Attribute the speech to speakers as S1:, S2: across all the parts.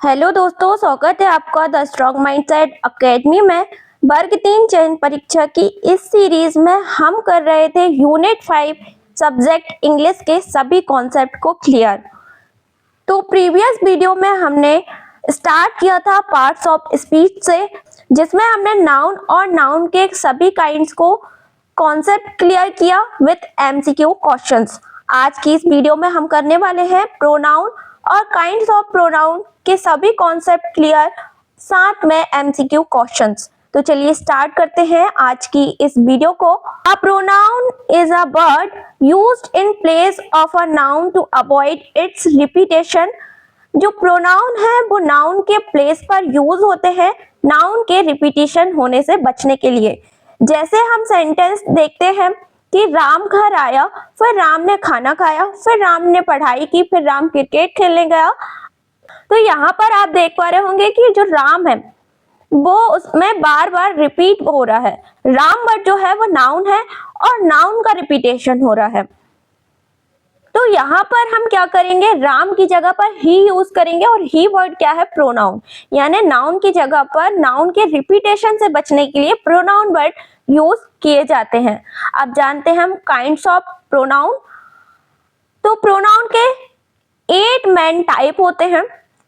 S1: Hello दोस्तों, स्वागत है आपका द स्ट्रॉन्ग माइंडसेट एकेडमी में। वर्ग 3 चयन परीक्षा की इस सीरीज में हम कर रहे थे यूनिट 5 सब्जेक्ट इंग्लिश के सभी कॉन्सेप्ट को क्लियर। तो प्रीवियस वीडियो में हमने स्टार्ट किया था पार्ट्स ऑफ स्पीच से, जिसमें हमने नाउन और नाउन के सभी काइंड्स को कॉन्सेप्ट क्लियर किया विथ एमसीक्यू क्वेश्चंस। आज की इस वीडियो में हम करने वाले हैं प्रोनाउन और काइंड्स ऑफ प्रोनाउन के सभी कॉन्सेप्ट क्लियर, साथ में एमसीक्यू क्वेश्चंस। तो चलिए स्टार्ट करते हैं आज की इस वीडियो को। A pronoun is a word used in place of a noun to avoid its repetition. जो प्रोनाउन है वो नाउन के प्लेस पर यूज होते हैं नाउन के रिपीटेशन होने से बचने के लिए। जैसे हम सेंटेंस देखते हैं कि राम घर आया, फिर राम ने खाना खाया, फिर राम ने पढ़ाई की, फिर राम क्रिकेट खेलने गया। तो यहाँ पर आप देख पा रहे होंगे कि जो राम है वो उसमें बार बार रिपीट हो रहा है। राम वर्ड जो है वो नाउन है और नाउन का रिपीटेशन हो रहा है। तो यहाँ पर हम क्या करेंगे, राम की जगह पर ही यूज करेंगे और ही वर्ड क्या है, प्रोनाउन। यानी नाउन की जगह पर नाउन के रिपीटेशन से बचने के लिए प्रोनाउन वर्ड यूज किए जाते हैं। अब जानते हैं हम काइंड्स ऑफ प्रोनाउन। तो प्रोनाउन के 8 मेन टाइप होते हैं।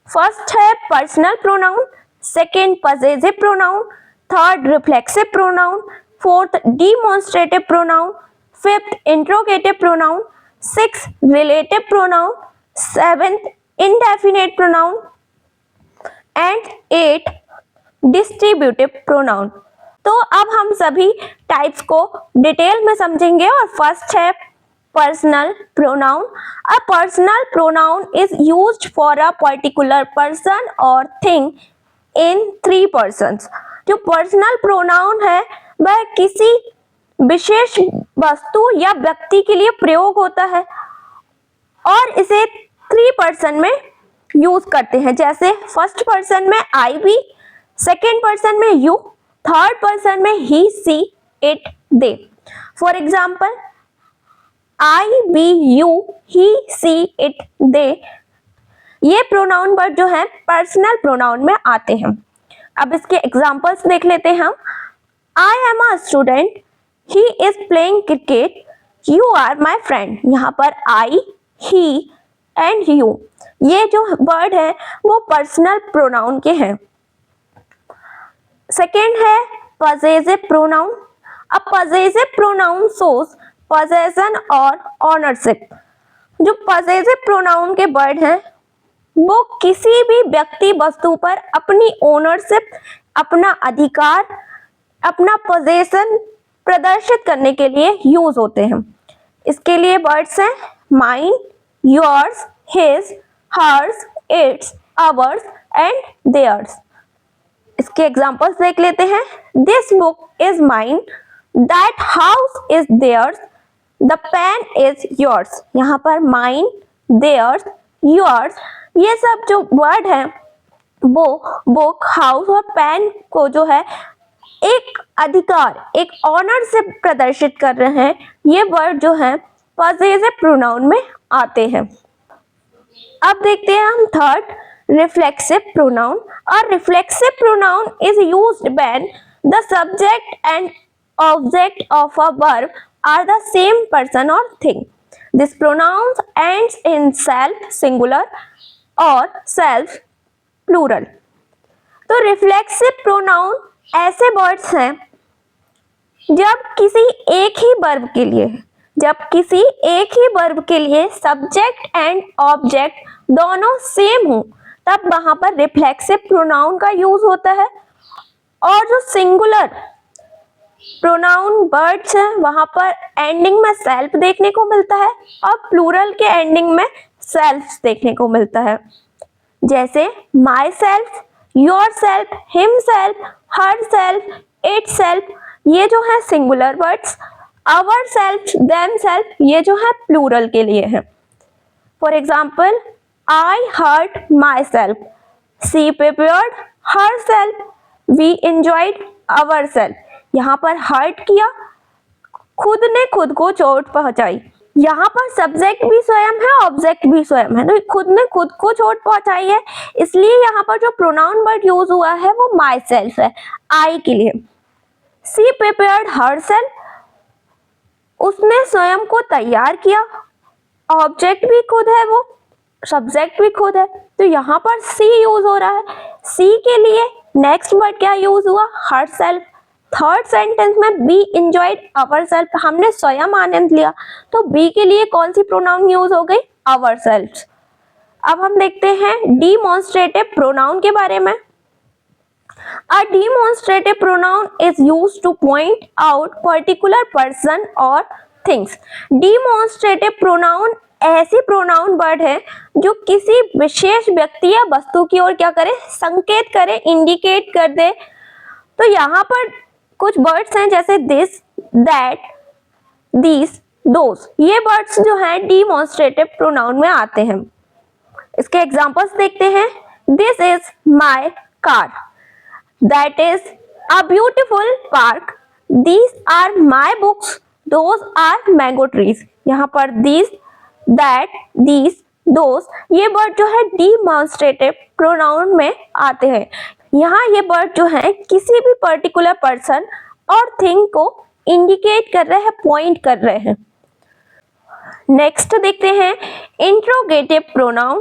S1: फर्स्ट है personal pronoun, second possessive pronoun, third reflexive pronoun, fourth demonstrative pronoun, fifth interrogative pronoun, six relative pronoun, seventh indefinite pronoun and 8 distributive pronoun. तो अब हम सभी टाइप्स को डिटेल में समझेंगे। और फर्स्ट है personal pronoun. A personal pronoun is used for a particular person और थिंग इन 3 पर्सन्स। जो पर्सनल प्रोनाउन है वह किसी विशेष वस्तु या व्यक्ति के लिए प्रयोग होता है और इसे 3 पर्सन में यूज करते हैं। जैसे फर्स्ट पर्सन में आई भी, सेकेंड पर्सन में यू, थर्ड पर्सन में he, she, it, they. For example I, we, you, he, she, it, they, ये प्रोनाउन वर्ड जो है पर्सनल प्रोनाउन में आते हैं। अब इसके एग्जांपल्स देख लेते हैं हम। I am a student, he is playing cricket, you are my friend. यहाँ पर आई, ही एंड यू ये जो वर्ड है वो पर्सनल प्रोनाउन के हैं। सेकेंड है पजेसिव प्रोनाउन। अ पजेसिव प्रोनाउन शोज possession और ऑनरशिप। जो पजेसिव प्रोनाउन के वर्ड हैं वो किसी भी व्यक्ति वस्तु पर अपनी ओनरशिप, अपना अधिकार, अपना पोजेशन प्रदर्शित करने के लिए यूज होते हैं। इसके लिए वर्ड्स हैं mine, yours, his, hers, its, ours and theirs. इसके एग्जांपल्स देख लेते हैं। This book is mine, that house is theirs, the pen is yours. यहाँ पर माइन, देयर्स, योर्स ये सब जो वर्ड है वो बुक, हाउस और पेन को जो है एक अधिकार, एक ऑनर से प्रदर्शित कर रहे हैं। ये वर्ड जो है पजेसिव प्रोनाउन में आते हैं। अब देखते हैं हम थर्ड रिफ्लेक्सिव प्रोनाउन। और reflexive pronoun is used when the subject and object of a verb are the same person or thing. This pronoun ends in self singular or self plural. तो reflexive pronoun ऐसे words हैं जब किसी एक ही verb के लिए subject and object दोनों same हो तब वहां पर रिफ्लेक्सिव प्रोनाउन का यूज होता है। और जो सिंगुलर प्रोनाउन वर्ड्स हैं वहां पर एंडिंग में सेल्फ देखने को मिलता है और प्लूरल के एंडिंग में सेल्फ देखने को मिलता है। जैसे myself, yourself, himself, herself, itself ये जो है singular words. Ourself, themself ये जो है प्लूरल के लिए है। For example I hurt myself, she prepared herself, we enjoyed ourself. यहाँ पर हर्ट किया, खुद ने खुद को चोट पहुंचाई। यहाँ पर सब्जेक्ट भी स्वयं है, ऑब्जेक्ट भी स्वयं है, तो खुद ने खुद को चोट पहुंचाई है, इसलिए यहाँ पर जो प्रोनाउन वर्ड यूज हुआ है वो माई सेल्फ है, आई के लिए। सी प्रिपेयर्ड हरसेल्फ, उसने स्वयं को तैयार किया, ऑब्जेक्ट भी खुद है, वो सब्जेक्ट भी खुद है, तो यहाँ पर सी यूज हो रहा है। सी के लिए नेक्स्ट वर्ड क्या यूज हुआ, हरसेल्फ। थर्ड सेंटेंस में बी एंजॉयड आवरसेल्फ, हमने स्वयं आनंद लिया, तो बी के लिए कौन सी प्रोनाउन यूज हो गई, आवरसेल्फ। अब हम देखते हैं डिमॉन्स्ट्रेटिव प्रोनाउन के बारे में। A demonstrative pronoun is used to point out particular person or things. Demonstrative pronoun ऐसी प्रोनाउन वर्ड है जो किसी विशेष व्यक्ति या वस्तु की ओर क्या करे, संकेत करे, इंडिकेट कर दे। तो यहाँ पर कुछ वर्ड्स हैं जैसे दिस, दैट, दिस, दोस, ये वर्ड्स जो हैं डिमॉन्स्ट्रेटिव प्रोनाउन में आते हैं। इसके एग्जांपल्स देखते हैं। This is my car, that is a beautiful park, these are my books, those are mango trees. यहाँ पर दीज, दैट, दीज, दोज, ये वर्ड जो है डिमॉन्स्ट्रेटिव प्रोनाउन में आते हैं। यहाँ ये वर्ड जो है किसी भी पर्टिकुलर पर्सन और थिंग को इंडिकेट कर रहे हैं, पॉइंट कर रहे हैं। नेक्स्ट देखते हैं interrogative pronoun.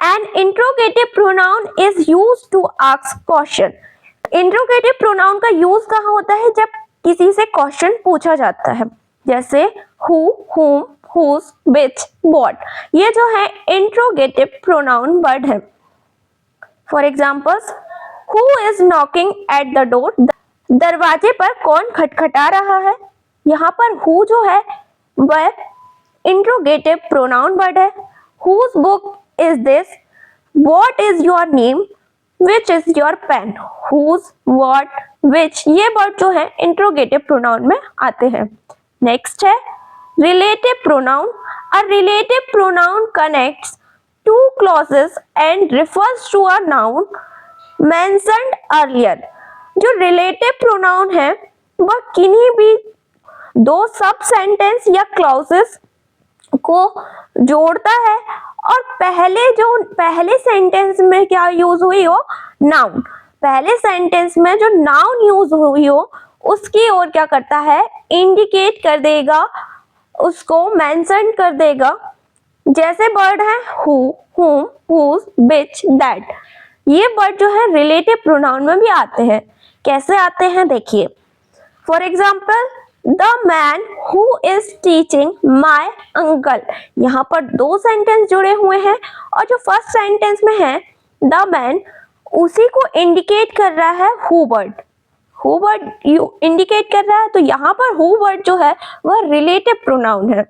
S1: An interrogative pronoun is used to ask question. Interrogative pronoun का यूज कहाँ होता है, जब किसी से क्वेश्चन पूछा जाता है, जैसे हु, हुम, हुज, विच, व्हाट, ये जो है इंट्रोगेटिव प्रोनाउन वर्ड है। For examples, who is knocking at the door, दरवाजे पर कौन खटखटा रहा है। यहाँ पर हु जो है वह इंट्रोगेटिव प्रोनाउन वर्ड है। Whose book is this, what is your name, which is your pen. Whose, what, which, ये वर्ड जो है इंट्रोगेटिव प्रोनाउन में आते हैं। नेक्स्ट है relative pronoun. A relative pronoun connects two clauses and refers to a noun mentioned earlier. जो relative pronoun है वह किन्हीं भी दो सब सेंटेंस या क्लॉजेस को जोड़ता है और पहले सेंटेंस में क्या यूज हुई हो, नाउन, पहले सेंटेंस में जो नाउन यूज हुई हो उसकी ओर क्या करता है, इंडिकेट कर देगा, उसको मेंशन कर देगा। जैसे वर्ड है हु, हुम, हुज, विच, दैट, ये वर्ड जो है रिलेटिव प्रोनाउन में भी आते हैं। कैसे आते हैं देखिए। For example, the man who is teaching my uncle, यहाँ पर दो सेंटेंस जुड़े हुए हैं और जो फर्स्ट सेंटेंस में है द मैन, उसी को इंडिकेट कर रहा है who word, who word indicate कर रहा है, तो यहाँ पर हु वर्ड जो है वह रिलेटिव प्रोनाउन है।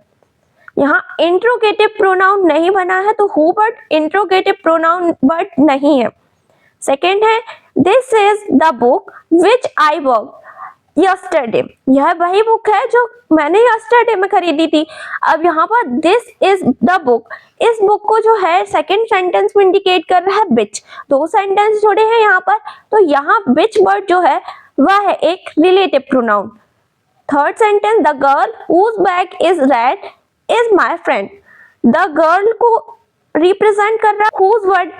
S1: यहाँ इंट्रोगेटिव प्रोनाउन नहीं बना है तो who word interrogative pronoun word नहीं है। सेकेंड है this is the book which I work yesterday, यह वही बुक है जो मैंने यस्टरडे में खरीदी थी। अब यहाँ पर दिस इज द बुक, इस बुक को जो है सेकेंड सेंटेंस में इंडिकेट कर रहा है विच, दो सेंटेंस जुड़े हैं यहाँ पर, तो यहाँ विच वर्ड जो है वह है एक relative pronoun. Third sentence, the girl whose bag is red is my friend, the girl को रिप्रेजेंट कर रहा है हुज वर्ड,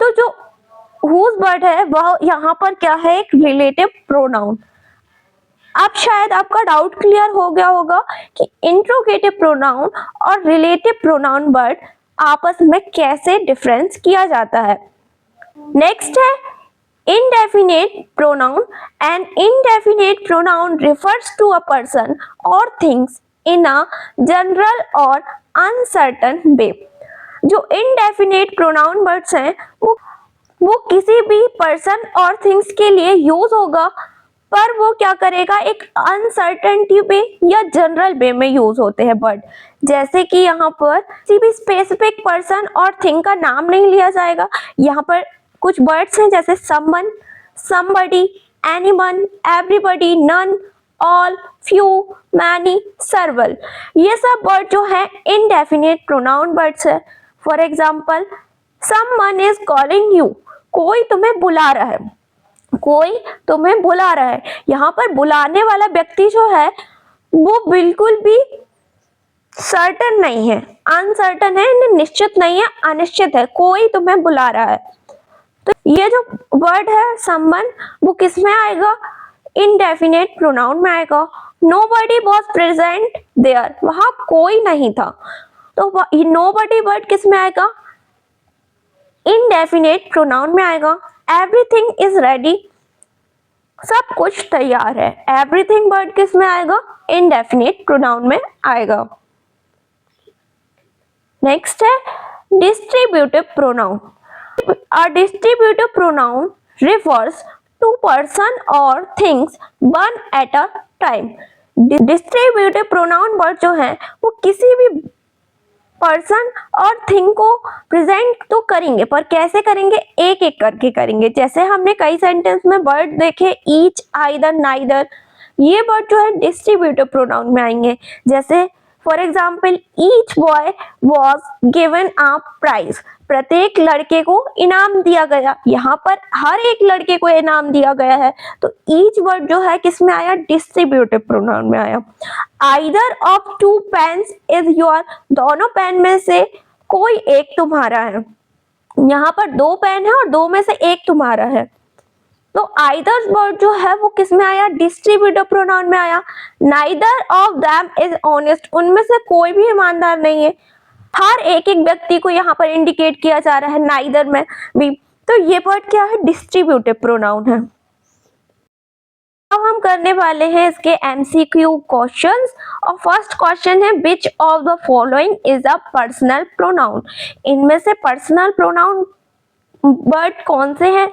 S1: तो जो हुज वर्ड है वह यहाँ पर क्या है, एक रिलेटिव प्रोनाउन। अब शायद आपका डाउट क्लियर हो गया होगा कि इंट्रोगेटिव प्रोनाउन और रिलेटिव प्रोनाउन वर्ड आपस में कैसे डिफरेंस किया जाता है। नेक्स्ट है indefinite pronoun. An indefinite pronoun refers to a person or things in a general or uncertain way. जो indefinite pronoun words हैं वो किसी भी person और things के लिए यूज होगा, पर वो क्या करेगा, एक अनसर्टेनिटी वे या जनरल वे में यूज होते हैं वर्ड। जैसे कि यहाँ पर किसी भी स्पेसिफिक पर्सन और थिंग का नाम नहीं लिया जाएगा। यहाँ पर कुछ वर्ड्स हैं जैसे someone, somebody, anyone, everybody, none, all, few, many, several, ये सब वर्ड जो है indefinite pronoun वर्ड्स है। For example, someone is calling you, कोई तुम्हें बुला रहा है, कोई तुम्हें बुला रहा है। यहाँ पर बुलाने वाला व्यक्ति जो है वो बिल्कुल भी सर्टन नहीं है, अनसर्टन है, निश्चित नहीं है, अनिश्चित है, कोई तुम्हें बुला रहा है। तो ये जो वर्ड है समवन, वो किस में आएगा? इनडेफिनेट प्रोनाउन में आएगा। नोबडी वाज प्रेजेंट देयर, वहां कोई नहीं था, तो नोबडी वर्ड किस में आएगा? इनडेफिनेट प्रोनाउन में आएगा। एवरीथिंग इज रेडी, सब कुछ तैयार है, एवरीथिंग वर्ड किस में आएगा? इनडेफिनेट प्रोनाउन में आएगा। नेक्स्ट है distributive pronoun. A distributive pronoun refers to person or things one at a time। Distributive pronoun word जो है वो किसी भी पर्सन और थिंग को प्रेजेंट तो करेंगे, पर कैसे करेंगे? एक एक करके करेंगे। जैसे हमने कई सेंटेंस में वर्ड देखे ईच, आइदर, नाइदर, ये वर्ड जो है डिस्ट्रीब्यूटिव प्रोनाउन में आएंगे। जैसे for example each boy was given a prize, प्रत्येक लड़के को इनाम दिया गया, यहाँ पर हर एक लड़के को इनाम दिया गया है, तो ईच वर्ड जो है किस में आया? डिस्ट्रीब्यूटिव प्रोनाउन में आया। Either of two pens is your, दोनों पेन में से कोई एक तुम्हारा है, यहाँ पर दो पेन है और दो में से एक तुम्हारा है, तो आइदर वर्ड जो है वो किस में आया? डिस्ट्रीब्यूटिव प्रोनाउन में आया। Neither of them is honest, उनमें से कोई भी ईमानदार नहीं है, हर एक एक व्यक्ति को यहाँ पर इंडिकेट किया जा रहा है नाइदर में भी, तो ये वर्ड क्या है? डिस्ट्रीब्यूटिव प्रोनाउन है। अब हम करने वाले हैं इसके एमसीक्यू क्वेश्चंस, और फर्स्ट क्वेश्चन है which of the following is a personal pronoun. इनमें से पर्सनल प्रोनाउन वर्ड कौन से हैं?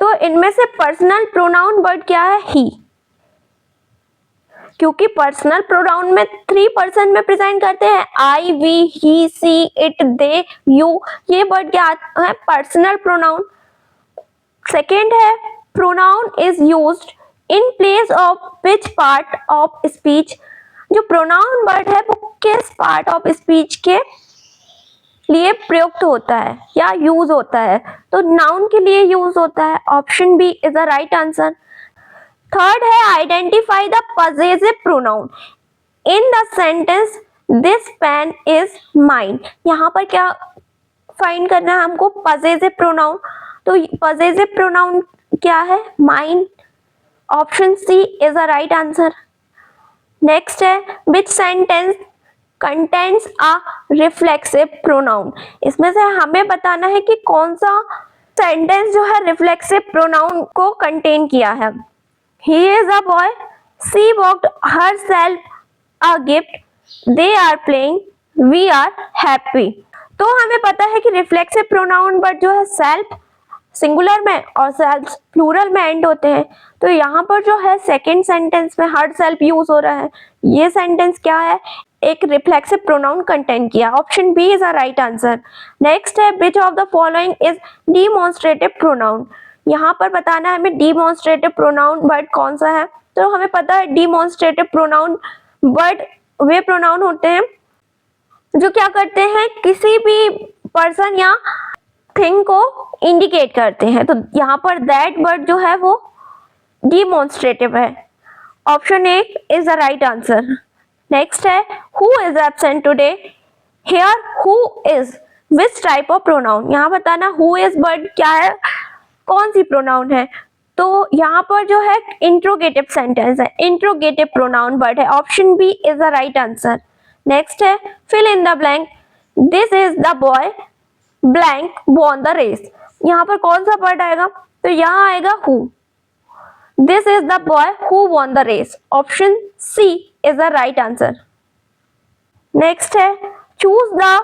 S1: तो इनमें से पर्सनल प्रोनाउन वर्ड क्या है? ही, क्योंकि पर्सनल प्रोनाउन में 3 पर्सन में प्रेजेंट करते हैं, I, we, he, she, it, they, you, ये वर्ड क्या है? Personal pronoun. सेकेंड है pronoun is used in place of which part of speech, जो प्रोनाउन वर्ड है वो किस पार्ट ऑफ स्पीच के लिए प्रयुक्त होता है या यूज होता है? तो नाउन के लिए यूज होता है, option B is the right answer. Third है identify the possessive pronoun in the sentence this pen is mine, यहाँ पर क्या फाइंड करना है हमको? पजेसिव प्रोनाउन, तो पजेसिव प्रोनाउन क्या है? Mine, option C is the right answer. Next है which sentence contents a reflexive pronoun, इसमें से हमें बताना है कि कौन सा सेंटेंस जो है रिफ्लेक्सिव प्रोनाउन को कंटेन किया है। He is a boy, she bought herself a gift, they are playing, we are happy। तो हमें पता है कि रिफ्लेक्सिव प्रोनाउन वर्ड जो है सेल्फ सिंगुलर में और सेल्फ प्लूरल में एंड होते हैं, तो यहाँ पर जो है सेकेंड सेंटेंस में हर सेल्फ यूज हो रहा है, ये सेंटेंस क्या है? एक रिफ्लेक्सिव प्रोनाउन कंटेन किया, option B is a right answer. Next है which of the following is demonstrative pronoun, यहाँ पर बताना है हमें डिमॉन्स्ट्रेटिव प्रोनाउन वर्ड कौन सा है। तो हमें पता है डिमॉन्स्ट्रेटिव प्रोनाउन वर्ड वे प्रोनाउन होते हैं जो क्या करते हैं? किसी भी पर्सन या थिंग को इंडिकेट करते हैं, तो यहाँ पर दैट वर्ड जो है वो डिमॉन्स्ट्रेटिव है, option A is the right answer. Next है who is absent today, here who is which type of pronoun, यहाँ बताना हु इज वर्ड क्या है, कौन सी प्रोनाउन है? तो यहाँ पर जो है इंट्रोगेटिव सेंटेंस है, इंट्रोगेटिव प्रोनाउन वर्ड है, option B is the right answer. Next है fill in the blank, this is the boy blank won the race, यहाँ पर कौन सा वर्ड आएगा? तो यहाँ आएगा who, this is the boy who won the race, option C is the right answer. Next है चूज द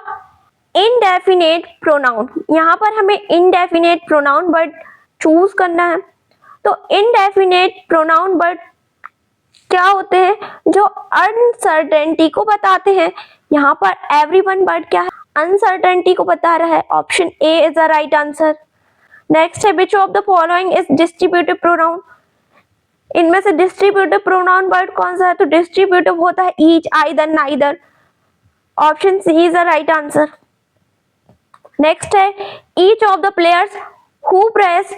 S1: इनडेफिनेट प्रोनाउन, यहाँ पर हमें इनडेफिनेट प्रोनाउन वर्ड चूज करना है। तो इनडेफिनेट प्रोनाउन वर्ड क्या होते हैं? जो अनसर्टेनिटी को बताते हैं, यहाँ पर एवरीवन वर्ड क्या है? अनसर्टेनिटी को बता रहा है, option A is the right answer. Next है which of the following is distributive pronoun, इनमें से डिस्ट्रीब्यूटिव प्रोनाउन वर्ड कौन सा है? तो डिस्ट्रीब्यूटिव होता है each, either, neither, option C is the right answer. Next है each of the players who press,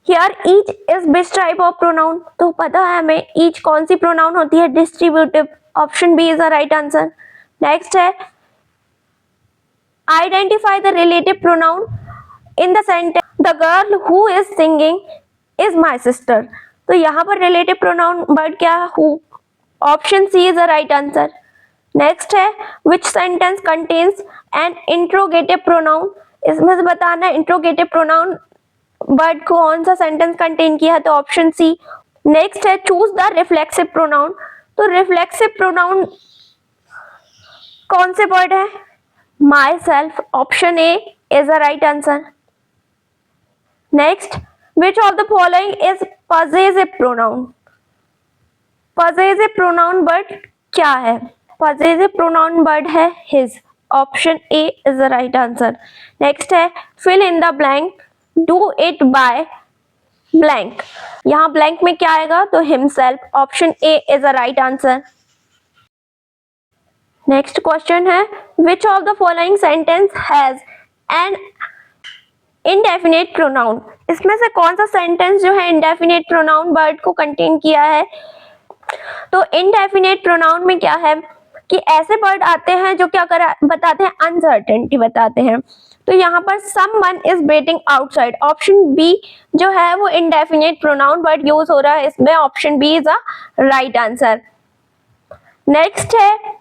S1: here each is which type of pronoun, तो पता है हमें ईच कौन सी प्रोनाउन होती है? Distributive, option B is the right answer. Next है identify the relative pronoun in the sentence the girl who is singing is my sister. तो यहाँ पर रिलेटिव प्रोनाउन वर्ड क्या है? Who. Option C is the right answer. Next है which sentence contains an interrogative pronoun. इसमें से बताना interrogative pronoun word कौन सा सेंटेंस कंटेन किया है, तो ऑप्शन सी। नेक्स्ट है चूज द रिफ्लेक्सिव प्रोनाउन। तो रिफ्लेक्सिव प्रोनाउन कौन से वर्ड है? Myself. Option A is the right answer. Next which of the following is possessive pronoun. Possessive pronoun word क्या है? पजेसिव प्रोनाउन वर्ड है his. Option A is the right answer. Next है fill in the blank do it by blank. यहाँ blank में क्या आएगा? तो himself. Option A is the right answer. Next question है which of the following sentence has an indefinite pronoun. इसमें से कौन सा सेंटेंस जो है इंडेफिनिट प्रोनाउन वर्ड को कंटेन किया है? तो इंडेफिनिट प्रोनाउन में क्या है कि ऐसे वर्ड आते हैं जो क्या बताते हैं? अनसर्टेनिटी बताते हैं। तो यहाँ पर someone is waiting outside. Option B जो है वो इंडेफिनिट प्रोनाउन वर्ड यूज हो रहा है इसमें। Option B is a right answer. Next है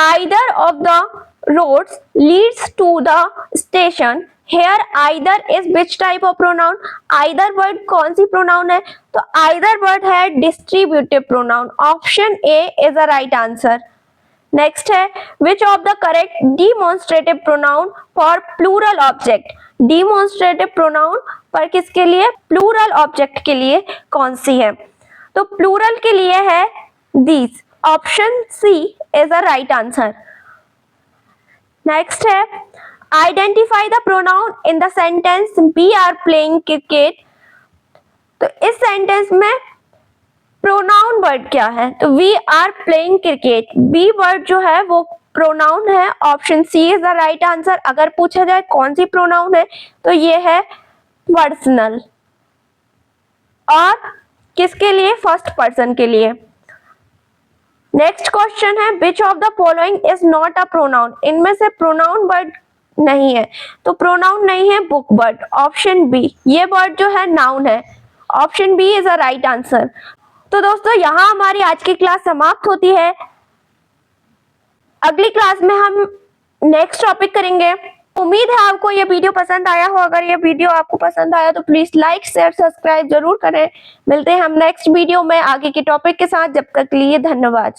S1: either of the roads leads to the station। here either is which type of pronoun? either word कौन सी pronoun है? तो either word है distributive pronoun। option A is the right answer। next है which of the correct demonstrative pronoun for plural object। demonstrative pronoun पर किसके लिए? plural object के लिए कौन सी है? तो plural के लिए है these। Option C is the right answer. Next है identify the pronoun in the sentence we are playing cricket. तो इस सेंटेंस में प्रोनाउन वर्ड क्या है? तो we are playing cricket. We word जो है वो प्रोनाउन है। Option C is the right answer. अगर पूछा जाए कौन सी प्रोनाउन है तो ये है पर्सनल। और किसके लिए? फर्स्ट पर्सन के लिए। नेक्स्ट क्वेश्चन है which of the following is not a pronoun. इनमें से प्रोनाउन वर्ड नहीं है। तो प्रोनाउन नहीं है बुक वर्ड। Option B. ये वर्ड जो है नाउन है। Option B is a right answer. तो दोस्तों यहाँ हमारी आज की क्लास समाप्त होती है। अगली क्लास में हम नेक्स्ट टॉपिक करेंगे। उम्मीद है आपको ये वीडियो पसंद आया हो। अगर ये वीडियो आपको पसंद आया तो प्लीज लाइक शेयर सब्सक्राइब जरूर करें। मिलते हैं हम नेक्स्ट वीडियो में आगे के टॉपिक के साथ। जब तक के लिए धन्यवाद।